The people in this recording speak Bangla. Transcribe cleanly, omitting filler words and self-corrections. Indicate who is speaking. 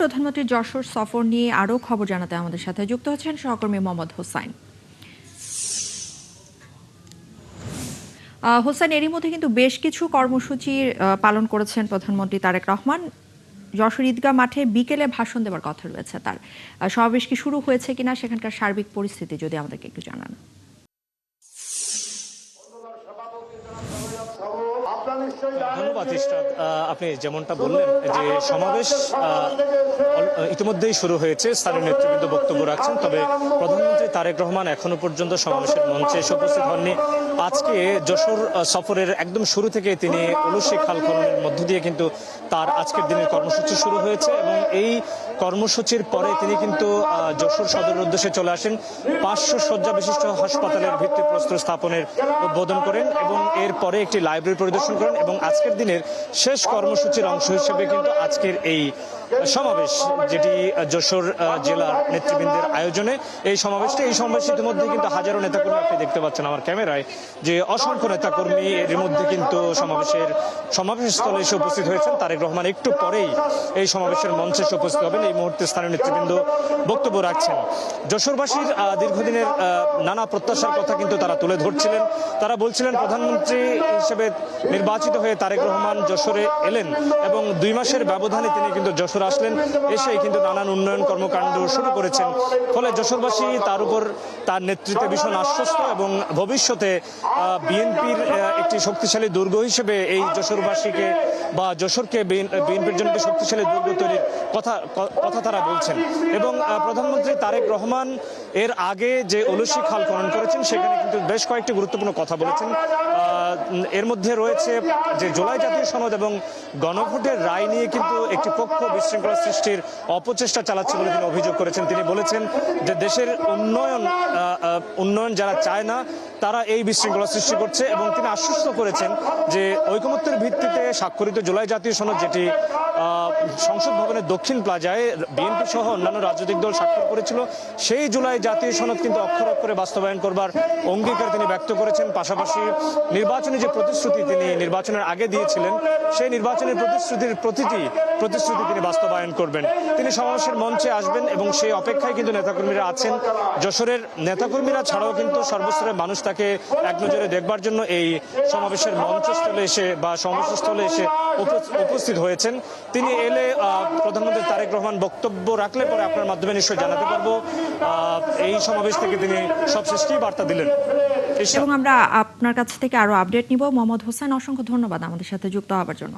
Speaker 1: প্রধানমন্ত্রী যশোর সফর নিয়ে আরও খবর জানাতে আমাদের সাথে যুক্ত হচ্ছেন সহকর্মী মোহাম্মদ হোসাইন। হোসেন, এরই মধ্যে কিন্তু বেশ কিছু কর্মসূচি পালন করেছেন প্রধানমন্ত্রী তারেক রহমান। যশোর ঈদগাহ মাঠে বিকেলে ভাষণ দেওয়ার কথা রয়েছে তার। সমাবেশ কি শুরু হয়েছে কিনা, সেখানকার সার্বিক পরিস্থিতি যদি আমাদেরকে একটু জানান।
Speaker 2: ধন্যবাদ ইশরাত। আপনি যেমনটা বললেন যে সমাবেশ ইতিমধ্যেই শুরু হয়েছে, স্থানীয় নেতৃবৃন্দ বক্তব্য রাখছেন, তবে প্রধানমন্ত্রী তারেক রহমান এখনো পর্যন্ত সমাবেশের মঞ্চে এসে উপস্থিত হননি। আজকে যশোর সফরের একদম শুরু থেকে তিনি উলুশি খাল খননের মধ্য দিয়ে কিন্তু তার আজকের দিনের কর্মসূচি শুরু হয়েছে এবং এই কর্মসূচির পরে তিনি কিন্তু যশোর সদরের উদ্দেশ্যে চলে আসেন। 500 শয্যা বিশিষ্ট হাসপাতালের ভিত্তিপ্রস্তর স্থাপনের উদ্বোধন করেন এবং এরপরে একটি লাইব্রেরি পরিদর্শন করেন এবং আজকের দিনের শেষ কর্মসূচির অংশ হিসেবে কিন্তু আজকের এই সমাবেশ, যেটি যশোর জেলার নেতৃবৃন্দের আয়োজনে এই সমাবেশ ইতিমধ্যে কিন্তু হাজারো নেতাকর্মী, আপনি দেখতে পাচ্ছেন আমার ক্যামেরায় যে অসংখ্য নেতাকর্মী এর মধ্যে কিন্তু সমাবেশস্থলে এসে উপস্থিত হয়েছেন। তারেক রহমান একটু পরেই এই সমাবেশের মঞ্চে এসে উপস্থিত হবেন। এই মুহূর্তে স্থানীয় নেতৃবৃন্দ বক্তব্য রাখছেন। যশোরবাসীর দীর্ঘদিনের নানা প্রত্যাশার কথা কিন্তু তারা তুলে ধরছিলেন। তারা বলছিলেন প্রধানমন্ত্রী হিসেবে নির্বাচিত হয়ে তারেক রহমান যশোরে এলেন এবং 2 মাসের ব্যবধানে তিনি কিন্তু যশোর আসলেন, এসে কিন্তু নানান উন্নয়ন কর্মকাণ্ড শুরু করেছেন। ফলে যশোরবাসী তার উপর, তার নেতৃত্বে ভীষণ আশ্বস্ত এবং ভবিষ্যতে বিএনপির একটি শক্তিশালী দুর্গ হিসেবে এই যশোরবাসীকে বা যশোরকে বিএনপির জন্য শক্তিশালী দুর্গ তৈরির কথা তারা বলছেন। এবং প্রধানমন্ত্রী তারেক রহমান এর আগে যে উলুশি খাল খনন করেছেন সেখানে কিন্তু বেশ কয়েকটি গুরুত্বপূর্ণ কথা বলেছেন। এর মধ্যে রয়েছে যে জুলাই জাতীয় সনদ এবং গণভোটের রায় নিয়ে কিন্তু একটি পক্ষ বিশৃঙ্খলা সৃষ্টির অপচেষ্টা চালাচ্ছে বলে তিনি অভিযোগ করেছেন। তিনি বলেছেন যে দেশের উন্নয়ন যারা চায় না তারা এই বিশৃঙ্খলা সৃষ্টি করছে এবং তিনি আশ্বস্ত করেছেন যে ঐকমত্যের ভিত্তিতে স্বাক্ষরিত জুলাই জাতীয় সনদ, যেটি সংসদ ভবনের দক্ষিণ প্লাজায় বিএনপি সহ অন্যান্য রাজনৈতিক দল স্বাক্ষর করেছিল, সেই জুলাই জাতীয় সনদ কিন্তু অক্ষর অক্ষরে বাস্তবায়ন করবার অঙ্গীকার তিনি ব্যক্ত করেছেন। পাশাপাশি নির্বাচনী যে প্রতিশ্রুতি তিনি নির্বাচনের আগে দিয়েছিলেন, সেই নির্বাচনের প্রতিশ্রুতি তিনি বাস্তবায়ন করবেন। তিনি সমাবেশের মঞ্চে আসবেন এবং সেই অপেক্ষায় কিন্তু নেতাকর্মীরা আছেন। যশোরের নেতাকর্মীরা ছাড়াও কিন্তু সর্বস্তরের মানুষ তাকে এক নজরে দেখবার জন্য এই সমাবেশের মঞ্চস্থলে এসে বা সমাবেশস্থলে এসে উপস্থিত হয়েছেন। তিনি এলে প্রধানমন্ত্রী তারেক রহমান বক্তব্য রাখলে পরে আপনার মাধ্যমে নিশ্চয়ই জানাতে পারবো এই সমাবেশ থেকে তিনি সবশেষ কি বার্তা দিলেন।
Speaker 1: এবং আমরা আপনার কাছ থেকে আরো আপডেট নিব। মোহাম্মদ হোসেন, অসংখ্য ধন্যবাদ আমাদের সাথে যুক্ত হওয়ার জন্য।